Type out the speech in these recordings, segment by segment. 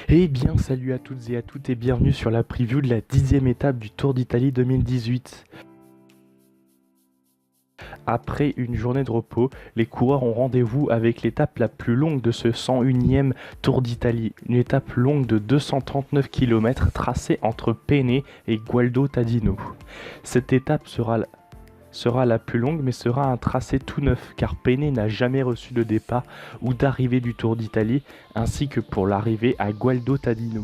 Eh bien, salut à toutes et à toutes et bienvenue sur la preview de la 10e étape du Tour d'Italie 2018. Après une journée de repos, les coureurs ont rendez-vous avec l'étape la plus longue de ce 101e Tour d'Italie. Une étape longue de 239 km tracée entre Penne et Gualdo Tadino. Cette étape sera la plus longue, mais sera un tracé tout neuf, car Penne n'a jamais reçu de départ ou d'arrivée du Tour d'Italie, ainsi que pour l'arrivée à Gualdo Tadino.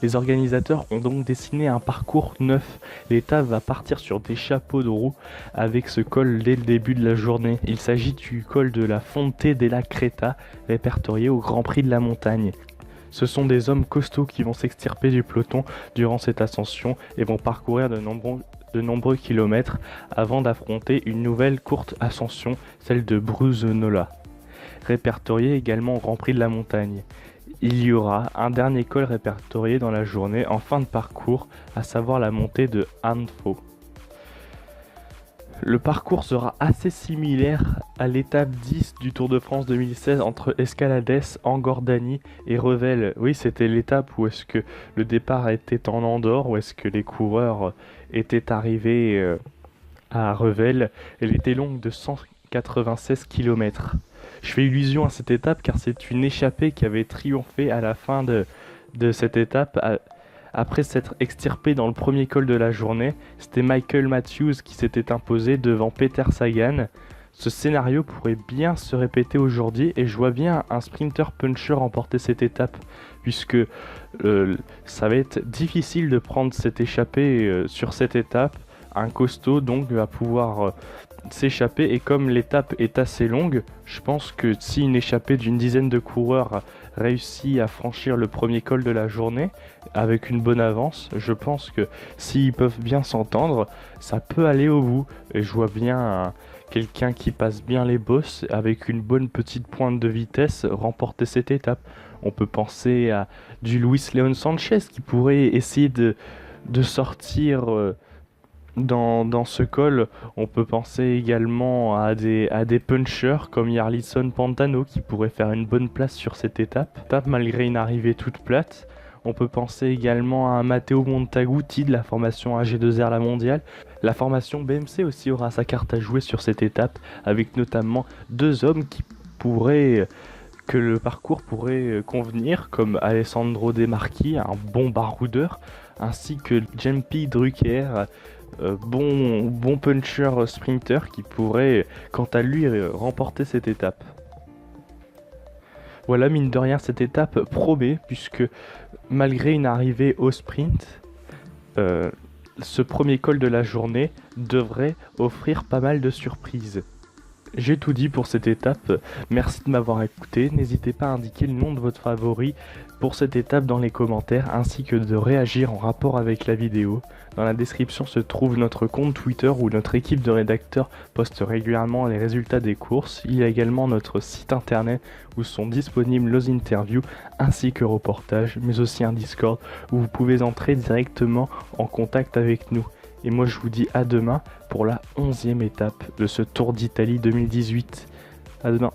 Les organisateurs ont donc dessiné un parcours neuf. L'étape va partir sur des chapeaux de roue avec ce col dès le début de la journée. Il s'agit du col de la Fonte della Creta, répertorié au Grand Prix de la montagne. Ce sont des hommes costauds qui vont s'extirper du peloton durant cette ascension et vont parcourir de nombreux kilomètres avant d'affronter une nouvelle courte ascension, celle de Bruzonola, répertoriée également au Grand Prix de la montagne. Il y aura un dernier col répertorié dans la journée en fin de parcours, à savoir la montée de Anfo. Le parcours sera assez similaire à l'étape 10 du Tour de France 2016 entre Escalades, Engordany et Revel. Oui, c'était l'étape où est-ce que le départ était en Andorre, où est-ce que les coureurs étaient arrivés à Revel. Elle était longue de 196 km. Je fais illusion à cette étape car c'est une échappée qui avait triomphé à la fin de cette étape. Après s'être extirpé dans le premier col de la journée, c'était Michael Matthews qui s'était imposé devant Peter Sagan. Ce scénario pourrait bien se répéter aujourd'hui et je vois bien un sprinter puncher remporter cette étape, puisque ça va être difficile de prendre cette échappée sur cette étape. Un costaud donc va pouvoir s'échapper, et comme l'étape est assez longue, je pense que si une échappée d'une dizaine de coureurs réussit à franchir le premier col de la journée avec une bonne avance, je pense que s'ils peuvent bien s'entendre, ça peut aller au bout. Et je vois bien quelqu'un qui passe bien les bosses avec une bonne petite pointe de vitesse remporter cette étape. On peut penser à du Luis León Sanchez qui pourrait essayer de sortir dans ce col. On peut penser également à des punchers comme Yarlison Pantano qui pourrait faire une bonne place sur cette étape malgré une arrivée toute plate. On peut penser également à Matteo Montaguti de la formation AG2R La Mondiale. La formation BMC aussi aura sa carte à jouer sur cette étape, avec notamment deux hommes que le parcours pourrait convenir, comme Alessandro De Marchi, un bon baroudeur, ainsi que Jempi Drucker, bon puncher sprinter qui pourrait quant à lui remporter cette étape. Voilà, mine de rien, cette étape promet, puisque malgré une arrivée au sprint, ce premier col de la journée devrait offrir pas mal de surprises. J'ai tout dit pour cette étape, merci de m'avoir écouté, n'hésitez pas à indiquer le nom de votre favori pour cette étape dans les commentaires, ainsi que de réagir en rapport avec la vidéo. Dans la description se trouve notre compte Twitter où notre équipe de rédacteurs poste régulièrement les résultats des courses. Il y a également notre site internet où sont disponibles nos interviews ainsi que reportages, mais aussi un Discord où vous pouvez entrer directement en contact avec nous. Et moi je vous dis à demain pour la 11e étape de ce Tour d'Italie 2018. À demain.